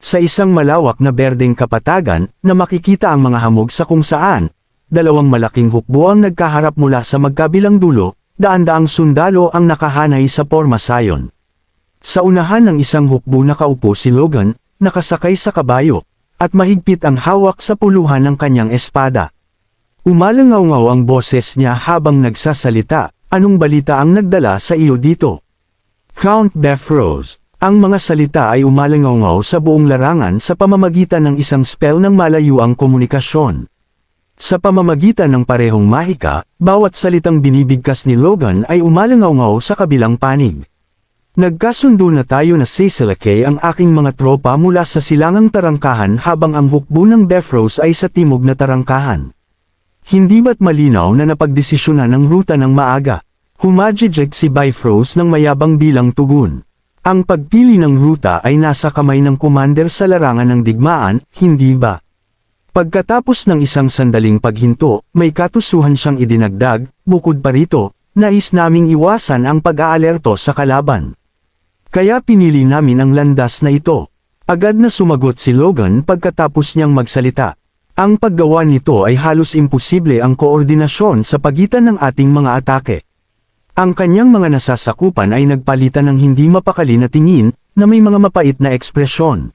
Sa isang malawak na berdeng kapatagan, na makikita ang mga hamog sa kung saan, dalawang malaking hukbo ang nagkaharap mula sa magkabilang dulo, daan-daang sundalo ang nakahanay sa pormasayon. Sa unahan ng isang hukbo nakaupo si Logan, nakasakay sa kabayo, at mahigpit ang hawak sa puluhan ng kanyang espada. Umalangaw-ngaw ang boses niya habang nagsasalita, "Anong balita ang nagdala sa iyo dito?" "Count Beffrose." Ang mga salita ay umalangaw-ngaw sa buong larangan sa pamamagitan ng isang spell ng malayuang komunikasyon. Sa pamamagitan ng parehong mahika, bawat salitang binibigkas ni Logan ay umalangaw-ngaw sa kabilang panig. "Nagkasundo na tayo na sisilakay ang aking mga tropa mula sa silangang tarangkahan habang ang hukbo ng Beffrose ay sa timog na tarangkahan. Hindi ba't malinaw na napagdesisyonan ng ruta ng maaga?" Humajijek si Bifrost ng mayabang bilang tugon. "Ang pagpili ng ruta ay nasa kamay ng commander sa larangan ng digmaan, hindi ba?" Pagkatapos ng isang sandaling paghinto, may katusuhan siyang idinagdag, "Bukod pa rito, nais naming iwasan ang pag-aalerto sa kalaban. Kaya pinili namin ang landas na ito." Agad na sumagot si Logan pagkatapos niyang magsalita. "Ang paggawa nito ay halos imposible ang koordinasyon sa pagitan ng ating mga atake." Ang kanyang mga nasasakupan ay nagpalitan ng hindi mapakali na tingin, na may mga mapait na ekspresyon.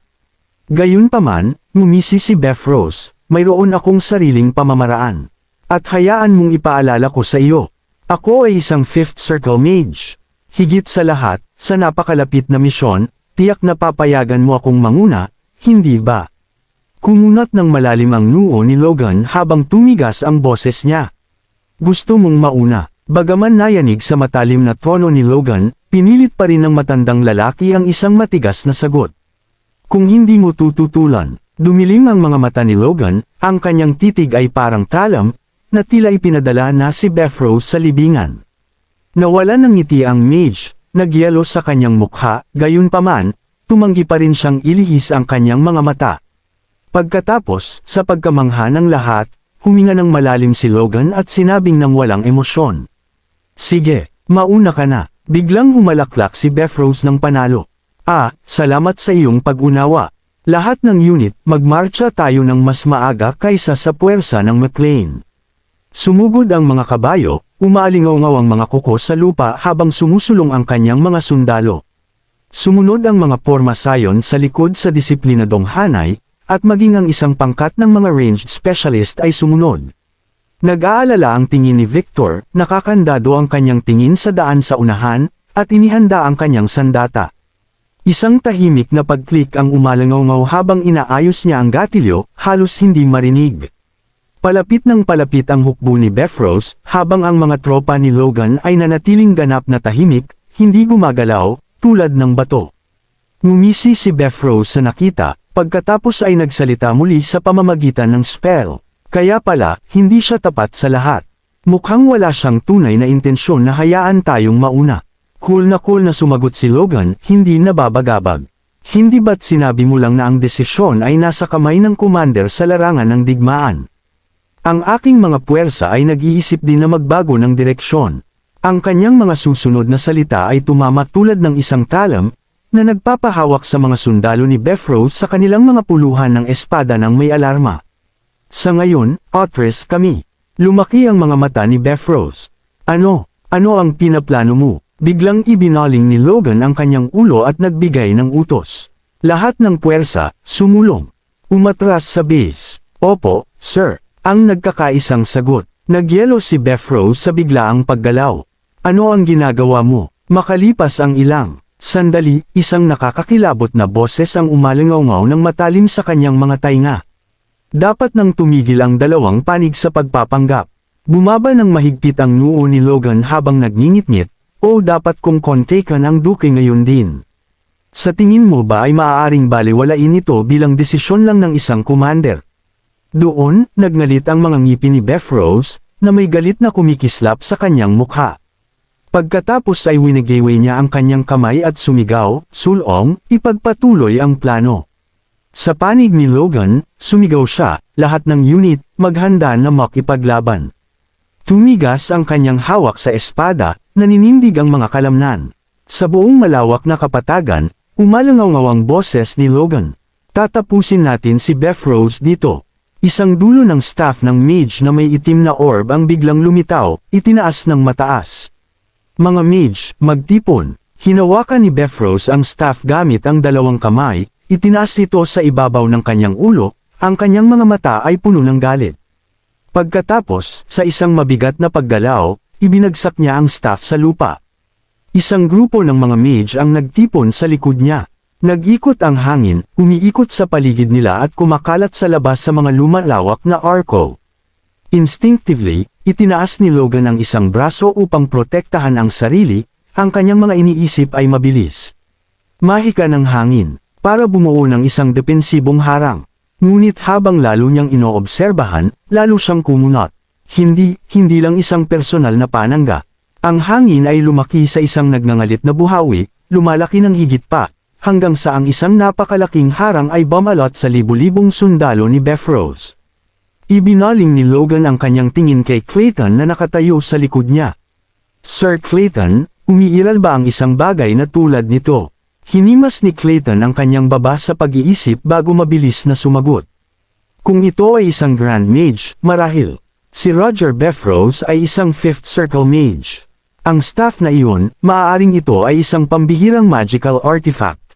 Gayunpaman, ngumisi si Beffrose, "Mayroon akong sariling pamamaraan. At hayaan mong ipaalala ko sa iyo. Ako ay isang Fifth Circle Mage. Higit sa lahat, sa napakalapit na misyon, tiyak na papayagan mo akong manguna, hindi ba?" Kumunat ng malalim ang noo ni Logan habang tumigas ang boses niya. "Gusto mong mauna?" Bagaman nayanig sa matalim na tono ni Logan, pinilit pa rin ng matandang lalaki ang isang matigas na sagot. "Kung hindi mo tututulan." Dumilim ang mga mata ni Logan, ang kanyang titig ay parang talam, na tila ipinadala na si Beffrose sa libingan. Nawala ng ngiti ang mage, nagyelo sa kanyang mukha, gayunpaman, tumanggi pa rin siyang ilihis ang kanyang mga mata. Pagkatapos, sa pagkamangha ng lahat, huminga ng malalim si Logan at sinabing ng walang emosyon, "Sige, mauna ka na." Biglang humalaklak si Beffrose ng panalo. Salamat sa iyong pag-unawa. Lahat ng unit, magmarcha tayo ng mas maaga kaysa sa puwersa ng McLean." Sumugod ang mga kabayo, umaalingaw-ngaw ang mga kuko sa lupa habang sumusulong ang kanyang mga sundalo. Sumunod ang mga pormasayon sa likod sa disiplinadong hanay, at maging ang isang pangkat ng mga ranged specialist ay sumunod. Nag-aalala ang tingin ni Victor, nakakandado ang kanyang tingin sa daan sa unahan, at inihanda ang kanyang sandata. Isang tahimik na pag-click ang umalangaw-ngaw habang inaayos niya ang gatilyo, halos hindi marinig. Palapit ng palapit ang hukbo ni Beffrose, habang ang mga tropa ni Logan ay nanatiling ganap na tahimik, hindi gumagalaw, tulad ng bato. Ngumisi si Beffrose sa nakita, pagkatapos ay nagsalita muli sa pamamagitan ng spell. Kaya pala, hindi siya tapat sa lahat. Mukhang wala siyang tunay na intensyon na hayaan tayong mauna. Cool na sumagot si Logan, hindi nababagabag. "Hindi ba't sinabi mo lang na ang desisyon ay nasa kamay ng commander sa larangan ng digmaan? Ang aking mga puwersa ay nag-iisip din na magbago ng direksyon." Ang kanyang mga susunod na salita ay tumama tulad ng isang talam, na nagpapahawak sa mga sundalo ni Beffrose sa kanilang mga puluhan ng espada ng may alarma. "Sa ngayon, Otres kami." Lumaki ang mga mata ni Beffrose. Ano ang pinaplano mo?" Biglang ibinaling ni Logan ang kanyang ulo at nagbigay ng utos. Lahat ng puwersa, sumulong. Umatras sa base. "Opo, sir." Ang nagkakaisang sagot. Nagyelo si Beffrose sa biglaang paggalaw. "Ano ang ginagawa mo?" Makalipas ang ilang sandali, isang nakakakilabot na boses ang umalangaw-ngaw ng matalim sa kanyang mga tainga. Dapat nang tumigil ang dalawang panig sa pagpapanggap. Bumaba ng mahigpit ang noo ni Logan habang nagngingit-ngit, "O dapat kong kontekan ang duke ngayon din. Sa tingin mo ba ay maaaring balewalain ito bilang desisyon lang ng isang commander?" Doon, nagngalit ang mga ngipin ni Beffrose, na may galit na kumikislap sa kanyang mukha. Pagkatapos ay winagaway niya ang kanyang kamay at sumigaw, "Sulong, ipagpatuloy ang plano." Sa panig ni Logan, sumigaw siya, "Lahat ng unit, maghanda na makipaglaban." Tumigas ang kanyang hawak sa espada, naninindig ang mga kalamnan. Sa buong malawak na kapatagan, umalangaw-ngaw ang boses ni Logan. Tatapusin natin si Beffrose dito. Isang dulo ng staff ng mage na may itim na orb ang biglang lumitaw, itinaas ng mataas. Mga mage, magtipon. Hinawakan ni Beffrose ang staff gamit ang dalawang kamay, itinaas ito sa ibabaw ng kanyang ulo, ang kanyang mga mata ay puno ng galit. Pagkatapos, sa isang mabigat na paggalaw, ibinagsak niya ang staff sa lupa. Isang grupo ng mga mage ang nagtipon sa likod niya. Nag-ikot ang hangin, umiikot sa paligid nila at kumakalat sa labas sa mga lumalawak na arco. Instinctively, itinaas ni Logan ang isang braso upang protektahan ang sarili, ang kanyang mga iniisip ay mabilis. Mahika ng hangin, para bumuo ng isang depensibong harang. Ngunit habang lalo niyang inoobserbahan, lalo siyang kumunot. Hindi lang isang personal na panangga. Ang hangin ay lumaki sa isang nagngangalit na buhawi, lumalaki ng higit pa, hanggang sa ang isang napakalaking harang ay bumalot sa libu-libong sundalo ni Beffrose. Ibinaling ni Logan ang kanyang tingin kay Clayton na nakatayo sa likod niya. Sir Clayton, umiiral ba ang isang bagay na tulad nito? Hinimas ni Clayton ang kanyang baba sa pag-iisip bago mabilis na sumagot. Kung ito ay isang Grand Mage, marahil. Si Roger Beffrose ay isang 5th Circle Mage. Ang staff na iyon, maaaring ito ay isang pambihirang magical artifact.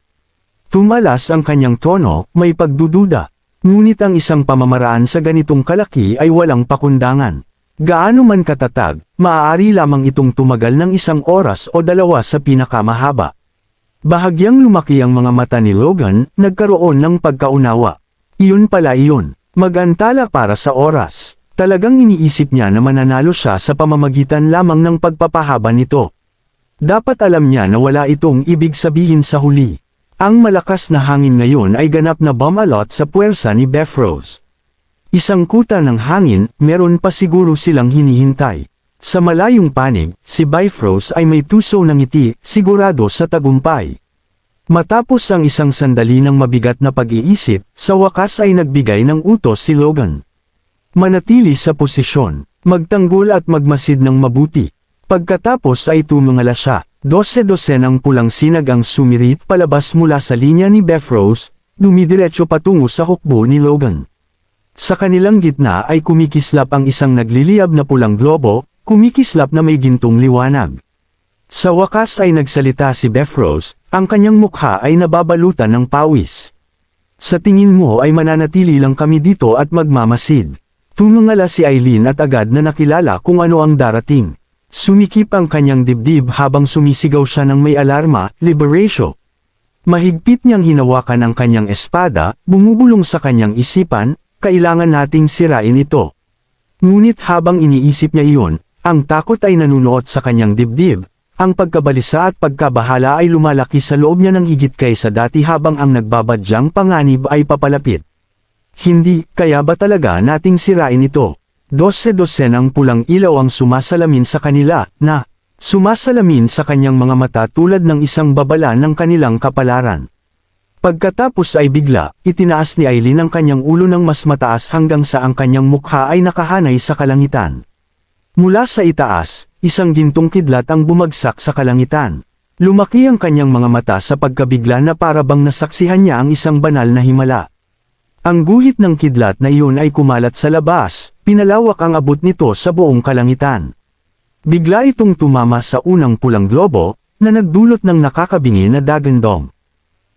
Tumalas ang kanyang tono, may pagdududa. Ngunit ang isang pamamaraan sa ganitong kalaki ay walang pakundangan. Gaano man katatag, maaari lamang itong tumagal ng isang oras o dalawa sa pinakamahaba. Bahagyang lumaki ang mga mata ni Logan, nagkaroon ng pagkaunawa. Iyon pala iyon, mag-antala para sa oras. Talagang iniisip niya na mananalo siya sa pamamagitan lamang ng pagpapahaba nito. Dapat alam niya na wala itong ibig sabihin sa huli. Ang malakas na hangin ngayon ay ganap na bumalot sa puwersa ni Beffrose. Isang kuta ng hangin, meron pa siguro silang hinihintay. Sa malayong panig, si Beffrose ay may tuso ng ngiti, sigurado sa tagumpay. Matapos ang isang sandali ng mabigat na pag-iisip, sa wakas ay nagbigay ng utos si Logan. Manatili sa posisyon, magtanggol at magmasid ng mabuti. Pagkatapos ay tumingala siya. 12 ng pulang sinag ang sumirit palabas mula sa linya ni Beffrose, dumidiretso patungo sa hukbo ni Logan. Sa kanilang gitna ay kumikislap ang isang nagliliyab na pulang globo, kumikislap na may gintong liwanag. Sa wakas ay nagsalita si Beffrose, ang kanyang mukha ay nababalutan ng pawis. Sa tingin mo ay mananatili lang kami dito at magmamasid. Tumingala si Eileen at agad na nakilala kung ano ang darating. Sumikip ang kanyang dibdib habang sumisigaw siya ng may alarma, liberation. Mahigpit niyang hinawakan ang kanyang espada, bumubulong sa kanyang isipan, kailangan nating sirain ito. Ngunit habang iniisip niya iyon, ang takot ay nanunuot sa kanyang dibdib, ang pagkabalisa at pagkabahala ay lumalaki sa loob niya ng higit kaysa dati habang ang nagbabadyang panganib ay papalapit. Hindi, kaya ba talaga nating sirain ito? 12 ng pulang ilaw ang sumasalamin sa kanila, na sumasalamin sa kanyang mga mata tulad ng isang babala ng kanilang kapalaran. Pagkatapos ay bigla, itinaas ni Eileen ang kanyang ulo ng mas mataas hanggang sa ang kanyang mukha ay nakahanay sa kalangitan. Mula sa itaas, isang gintong kidlat ang bumagsak sa kalangitan. Lumaki ang kanyang mga mata sa pagkabigla na parabang nasaksihan niya ang isang banal na himala. Ang guhit ng kidlat na iyon ay kumalat sa labas, pinalawak ang abot nito sa buong kalangitan. Bigla itong tumama sa unang pulang globo, na nagdulot ng nakakabingi na dagandong.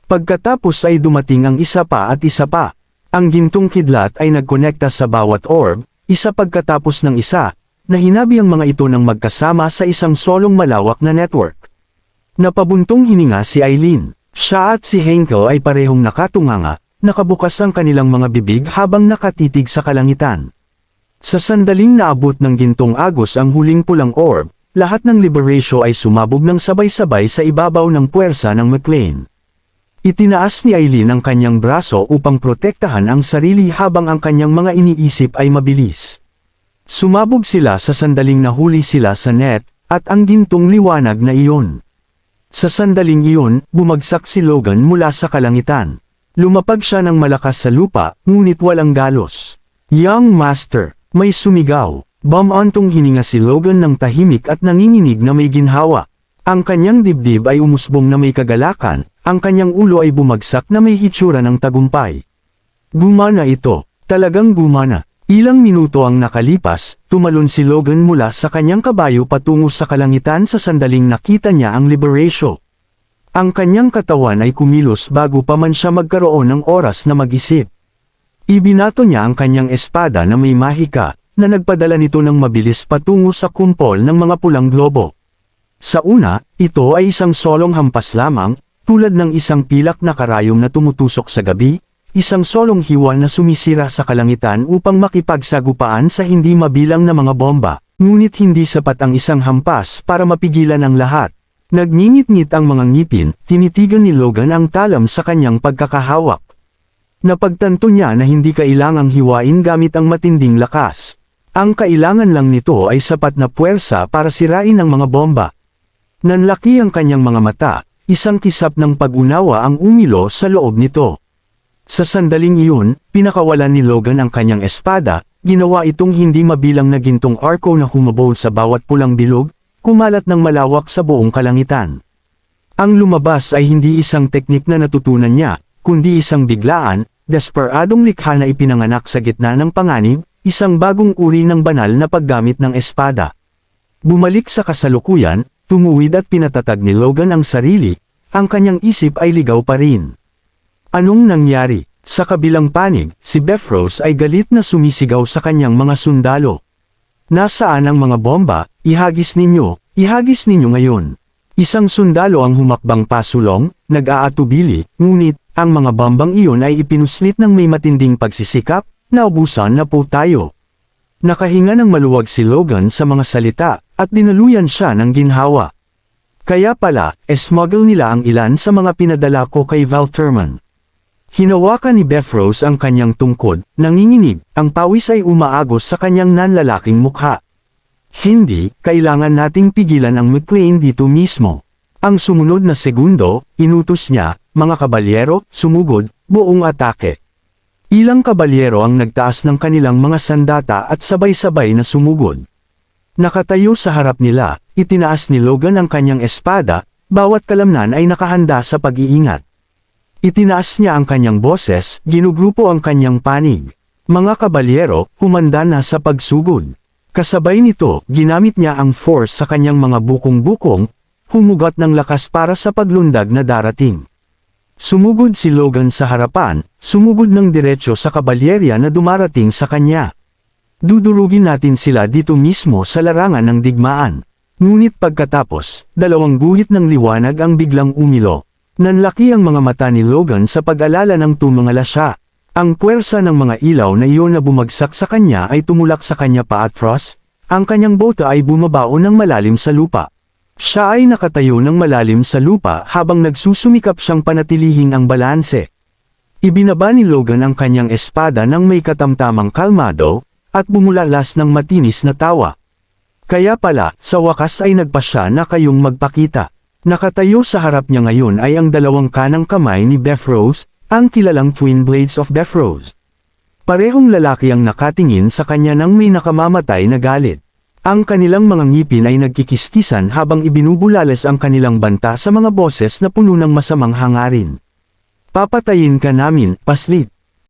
Pagkatapos ay dumating ang isa pa at isa pa. Ang gintong kidlat ay nagkonekta sa bawat orb, isa pagkatapos ng isa, na hinabi ang mga ito ng magkasama sa isang solong malawak na network. Napabuntong hininga si Eileen. Siya at si Henkel ay parehong nakatunganga, nakabukas ang kanilang mga bibig habang nakatitig sa kalangitan. Sa sandaling naabot ng gintong agos ang huling pulang orb, lahat ng liberation ay sumabog ng sabay-sabay sa ibabaw ng puwersa ng McLean. Itinaas ni Eileen ang kanyang braso upang protektahan ang sarili habang ang kanyang mga iniisip ay mabilis. Sumabog sila sa sandaling nahuli sila sa net, at ang gintong liwanag na iyon. Sa sandaling iyon, bumagsak si Logan mula sa kalangitan. Lumapag siya ng malakas sa lupa, ngunit walang galos. Young Master, may sumigaw. Bumantong hininga si Logan ng tahimik at nanginginig na may ginhawa. Ang kanyang dibdib ay umusbong na may kagalakan, Ang kanyang ulo ay bumagsak na may hitsura ng tagumpay. Gumana ito. Talagang gumana. Ilang minuto ang nakalipas, tumalon si Logan mula sa kanyang kabayo patungo sa kalangitan sa sandaling nakita niya ang Liberatio. Ang kanyang katawan ay kumilos bago pa man siya magkaroon ng oras na mag-isip. Ibinato niya ang kanyang espada na may mahika, na nagpadala nito ng mabilis patungo sa kumpol ng mga pulang globo. Sa una, ito ay isang solong hampas lamang, tulad ng isang pilak na karayom na tumutusok sa gabi, isang solong hiwa na sumisira sa kalangitan upang makipagsagupaan sa hindi mabilang na mga bomba, ngunit hindi sapat ang isang hampas para mapigilan ang lahat. Nagngingit-ngit ang mga ngipin, tinitigan ni Logan ang talam sa kanyang pagkakahawak. Napagtanto niya na hindi kailangang hiwain gamit ang matinding lakas. Ang kailangan lang nito ay sapat na puwersa para sirain ang mga bomba. Nanlaki ang kanyang mga mata, isang kisap ng pag-unawa ang umilo sa loob nito. Sa sandaling iyon, pinakawalan ni Logan ang kanyang espada, ginawa itong hindi mabilang na gintong arko na humabol sa bawat pulang bilog, kumalat ng malawak sa buong kalangitan. Ang lumabas ay hindi isang teknik na natutunan niya, kundi isang biglaan, desperadong likha na ipinanganak sa gitna ng panganib, isang bagong uri ng banal na paggamit ng espada. Bumalik sa kasalukuyan, tumuwid at pinatatag ni Logan ang sarili, ang kanyang isip ay ligaw pa rin. Anong nangyari? Sa kabilang panig, si Beffros ay galit na sumisigaw sa kanyang mga sundalo. Nasaan ang mga bomba? Ihagis ninyo ngayon. Isang sundalo ang humakbang pasulong, nag-aatubili, ngunit, ang mga bombang iyon ay ipinuslit ng may matinding pagsisikap, naubusan na po tayo. Nakahinga ng maluwag si Logan sa mga salita, at dinaluyan siya ng ginhawa. Kaya pala, smuggle nila ang ilan sa mga pinadala ko kay Valterman. Hinawakan ni Beffros ang kanyang tungkod, nanginginig, ang pawis ay umaagos sa kanyang nanlalaking mukha. Hindi, kailangan nating pigilan ang McLean dito mismo. Ang sumunod na segundo, inutos niya, mga kabalyero, sumugod, buong atake. Ilang kabalyero ang nagtaas ng kanilang mga sandata at sabay-sabay na sumugod. Nakatayo sa harap nila, itinaas ni Logan ang kanyang espada, bawat kalamnan ay nakahanda sa pag-iingat. Itinaas niya ang kanyang boses, ginugrupo ang kanyang panig. Mga kabalyero, humanda na sa pagsugod. Kasabay nito, ginamit niya ang force sa kanyang mga bukong-bukong, humugot ng lakas para sa paglundag na darating. Sumugod si Logan sa harapan, sumugod ng diretsyo sa kabalyerya na dumarating sa kanya. Dudurugin natin sila dito mismo sa larangan ng digmaan. Ngunit pagkatapos, dalawang guhit ng liwanag ang biglang umilo. Nanlaki ang mga mata ni Logan sa pag-alala ng tumangala siya. Ang puwersa ng mga ilaw na iyon na bumagsak sa kanya ay tumulak sa kanya paatros, ang kanyang bota ay bumabaon ng malalim sa lupa. Siya ay nakatayo ng malalim sa lupa habang nagsusumikap siyang panatilihing ang balanse. Ibinaba ni Logan ang kanyang espada ng may katamtamang kalmado, at bumulalas ng matinis na tawa. Kaya pala, sa wakas ay nagpasya na kayong magpakita. Nakatayo sa harap niya ngayon ay ang dalawang kanang kamay ni Beffros, ang kilalang Twin Blades of Beffros. Parehong lalaki ang nakatingin sa kanya ng may nakamamatay na galit. Ang kanilang mga ngipin ay nagkikiskisan habang ibinubulalas ang kanilang banta sa mga boses na puno ng masamang hangarin. Papatayin ka namin, paslit.